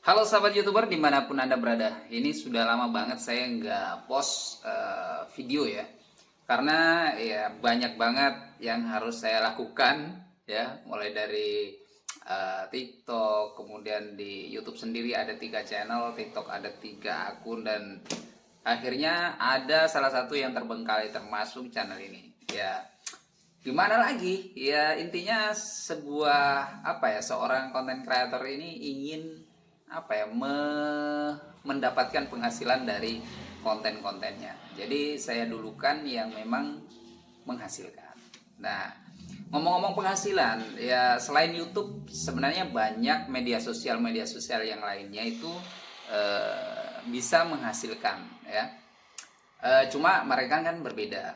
Halo sahabat YouTuber dimanapun Anda berada. Ini sudah lama banget saya nggak post video ya. Karena ya banyak banget yang harus saya lakukan ya. Mulai dari TikTok, kemudian di YouTube sendiri ada 3 channel, TikTok ada 3 akun, dan akhirnya ada salah satu yang terbengkalai termasuk channel ini. Ya, gimana lagi? Ya intinya seorang konten creator ini ingin mendapatkan penghasilan dari konten-kontennya. Jadi saya dulukan yang memang menghasilkan. Nah, ngomong-ngomong penghasilan, ya selain YouTube sebenarnya banyak media sosial yang lainnya itu bisa menghasilkan ya. Cuma mereka kan berbeda.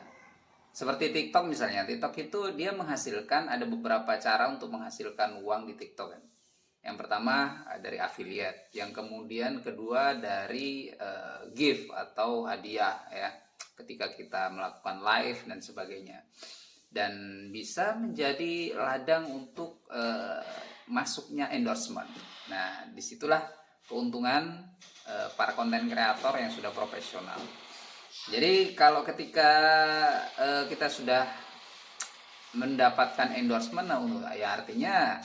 Seperti TikTok misalnya, TikTok itu dia menghasilkan, ada beberapa cara untuk menghasilkan uang di TikTok kan. Yang pertama dari affiliate, yang kemudian kedua dari gift atau hadiah ya, ketika kita melakukan live dan sebagainya. Dan bisa menjadi ladang untuk masuknya endorsement. Nah, disitulah keuntungan para konten kreator yang sudah profesional. Jadi kalau ketika kita sudah mendapatkan endorsement, ya artinya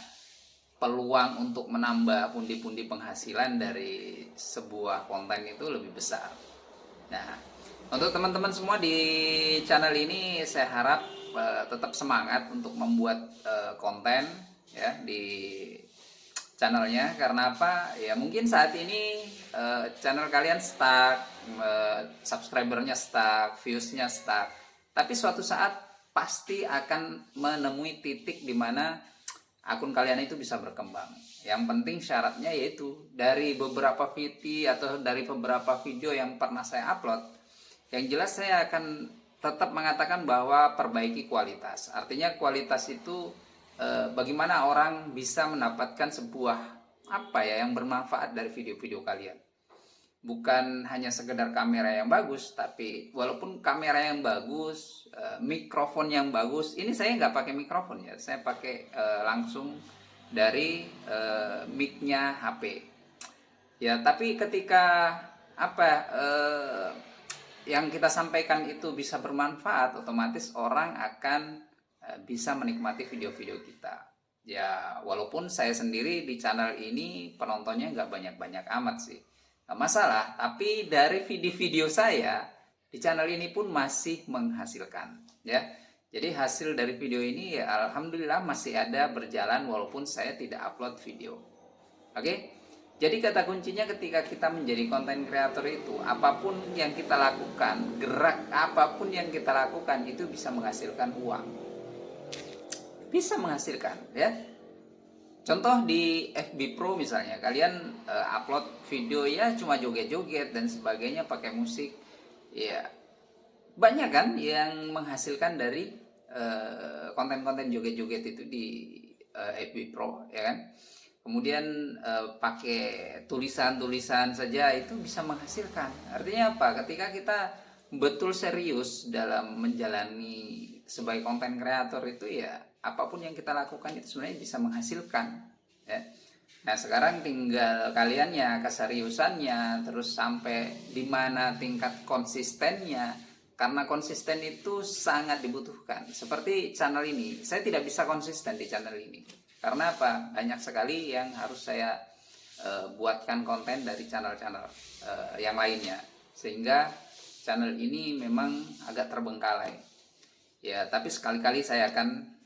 peluang untuk menambah pundi-pundi penghasilan dari sebuah konten itu lebih besar. Nah, untuk teman-teman semua di channel ini saya harap tetap semangat untuk membuat konten ya di channelnya. Karena apa? Ya mungkin saat ini channel kalian stuck, subscribernya stuck, viewsnya stuck. Tapi suatu saat pasti akan menemui titik di mana akun kalian itu bisa berkembang. Yang penting syaratnya yaitu dari beberapa video atau dari beberapa video yang pernah saya upload, yang jelas saya akan tetap mengatakan bahwa perbaiki kualitas. Artinya kualitas itu bagaimana orang bisa mendapatkan sebuah yang bermanfaat dari video-video kalian. Bukan hanya sekedar kamera yang bagus, tapi walaupun kamera yang bagus, mikrofon yang bagus, ini saya nggak pakai mikrofon ya, saya pakai langsung dari mic-nya HP. Ya, tapi ketika yang kita sampaikan itu bisa bermanfaat, otomatis orang akan bisa menikmati video-video kita. Ya, walaupun saya sendiri di channel ini penontonnya nggak banyak-banyak amat sih, nggak masalah. Tapi dari video-video saya di channel ini pun masih menghasilkan, ya. Jadi hasil dari video ini ya alhamdulillah masih ada berjalan walaupun saya tidak upload video. Oke? Jadi kata kuncinya ketika kita menjadi konten kreator itu, apapun yang kita lakukan, gerak apapun yang kita lakukan itu bisa menghasilkan uang. Bisa menghasilkan, ya. Contoh di FB Pro misalnya, kalian upload video ya cuma joget-joget dan sebagainya pakai musik. Ya, banyak kan yang menghasilkan dari konten-konten joget-joget itu di FB Pro, ya kan? Kemudian pakai tulisan-tulisan saja itu bisa menghasilkan. Artinya apa? Ketika kita betul serius dalam menjalani sebagai konten kreator itu, ya apapun yang kita lakukan itu sebenarnya bisa menghasilkan, ya. Nah, sekarang tinggal kaliannya, keseriusannya, terus sampai di mana tingkat konsistennya. Karena konsisten itu sangat dibutuhkan. Seperti channel ini, saya tidak bisa konsisten di channel ini. Karena apa? Banyak sekali yang harus saya buatkan konten dari channel-channel yang lainnya. Sehingga channel ini memang agak terbengkalai. Ya, tapi sekali-kali saya akan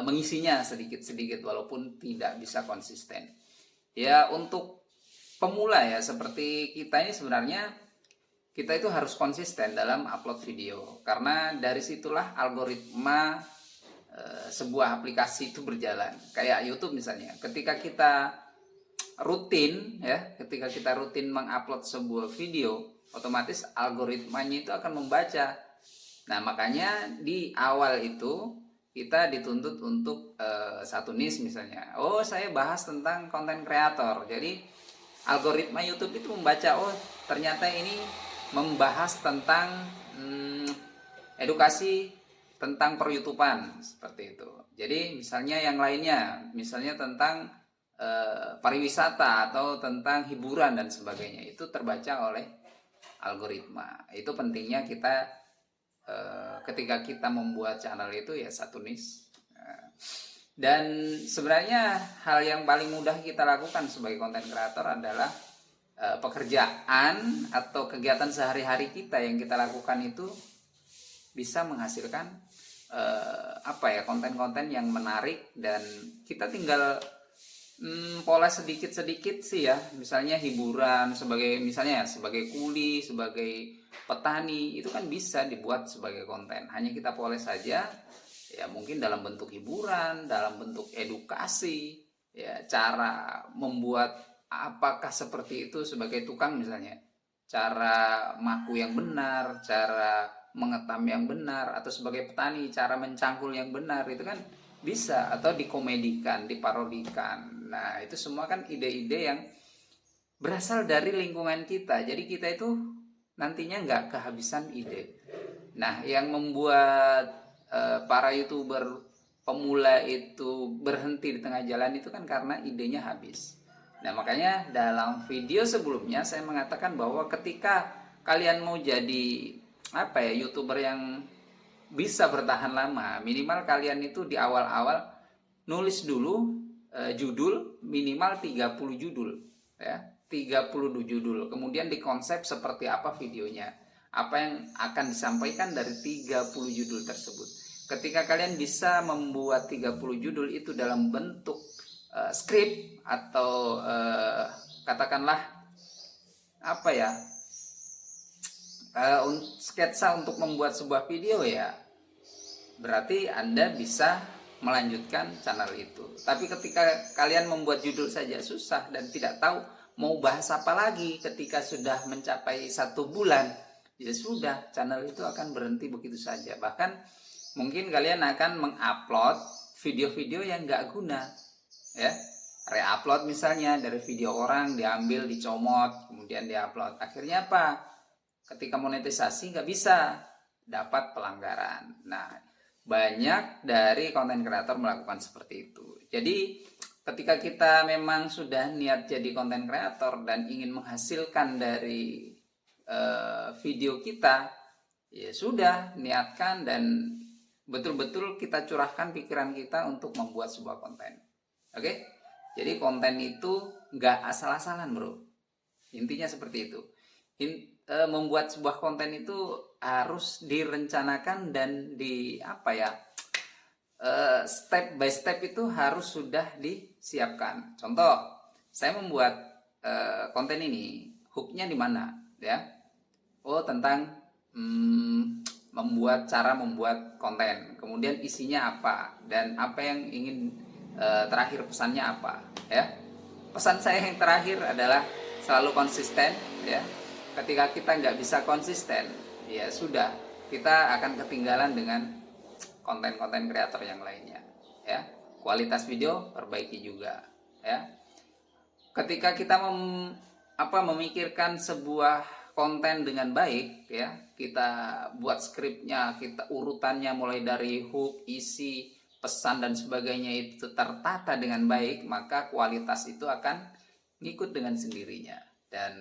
mengisinya sedikit-sedikit walaupun tidak bisa konsisten. Ya, untuk pemula ya seperti kita ini sebenarnya kita itu harus konsisten dalam upload video, karena dari situlah algoritma sebuah aplikasi itu berjalan. Kayak YouTube misalnya, ketika kita rutin mengupload sebuah video, otomatis algoritmanya itu akan membaca. Nah, makanya di awal itu kita dituntut untuk satu niche misalnya. Oh, saya bahas tentang konten kreator. Jadi algoritma YouTube itu membaca, oh ternyata ini membahas tentang edukasi tentang per-YouTubean, seperti itu. Jadi misalnya yang lainnya, misalnya tentang pariwisata atau tentang hiburan dan sebagainya, itu terbaca oleh algoritma. Itu pentingnya kita ketika kita membuat channel itu ya satu niche. Dan sebenarnya hal yang paling mudah kita lakukan sebagai konten kreator adalah pekerjaan atau kegiatan sehari-hari kita yang kita lakukan itu bisa menghasilkan konten-konten yang menarik, dan kita tinggal pola sedikit-sedikit sih ya. Misalnya hiburan sebagai kuli, sebagai petani, itu kan bisa dibuat sebagai konten. Hanya kita poles saja ya, mungkin dalam bentuk hiburan, dalam bentuk edukasi ya, cara membuat apakah seperti itu sebagai tukang misalnya, cara maku yang benar, cara mengetam yang benar, atau sebagai petani cara mencangkul yang benar, itu kan bisa, atau dikomedikan, diparodikan. Nah, itu semua kan ide-ide yang berasal dari lingkungan kita. Jadi kita itu nantinya nggak kehabisan ide. Nah, yang membuat para YouTuber pemula itu berhenti di tengah jalan itu kan karena idenya habis. Nah, makanya dalam video sebelumnya saya mengatakan bahwa ketika kalian mau jadi YouTuber yang bisa bertahan lama, minimal kalian itu di awal-awal nulis dulu judul minimal 30 judul ya, 30 judul. Kemudian dikonsep seperti apa videonya, apa yang akan disampaikan dari 30 judul tersebut. Ketika kalian bisa membuat 30 judul itu dalam bentuk skrip atau katakanlah sketsa untuk membuat sebuah video ya, berarti Anda bisa melanjutkan channel itu. Tapi ketika kalian membuat judul saja susah dan tidak tahu mau bahas apa lagi ketika sudah mencapai 1 bulan, ya sudah, channel itu akan berhenti begitu saja. Bahkan mungkin kalian akan mengupload video-video yang nggak guna ya, reupload misalnya dari video orang, diambil, dicomot, kemudian diupload. Akhirnya apa? Ketika monetisasi nggak bisa, dapat pelanggaran. Nah, banyak dari konten kreator melakukan seperti itu. Jadi ketika kita memang sudah niat jadi konten kreator dan ingin menghasilkan dari video kita, ya sudah, niatkan dan betul-betul kita curahkan pikiran kita untuk membuat sebuah konten. Oke? Jadi konten itu nggak asal-asalan, bro. Intinya seperti itu. Membuat sebuah konten itu harus direncanakan dan step by step itu harus sudah disiapkan. Contoh, saya membuat konten ini, hooknya di mana ya? Oh, tentang cara membuat konten, kemudian isinya apa, dan apa yang ingin terakhir pesannya apa ya. Pesan saya yang terakhir adalah selalu konsisten ya. Ketika kita nggak bisa konsisten, ya sudah, kita akan ketinggalan dengan konten-konten kreator yang lainnya ya. Kualitas video perbaiki juga ya. Ketika kita memikirkan sebuah konten dengan baik ya, kita buat skripnya, kita urutannya mulai dari hook, isi, pesan dan sebagainya itu tertata dengan baik, maka kualitas itu akan ngikut dengan sendirinya, dan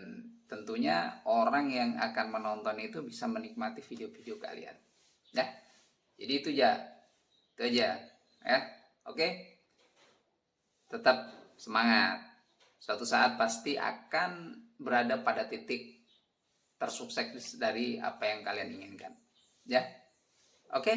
tentunya orang yang akan menonton itu bisa menikmati video-video kalian ya. Jadi itu aja ya. Oke, tetap semangat, suatu saat pasti akan berada pada titik tersukses dari apa yang kalian inginkan ya. Oke,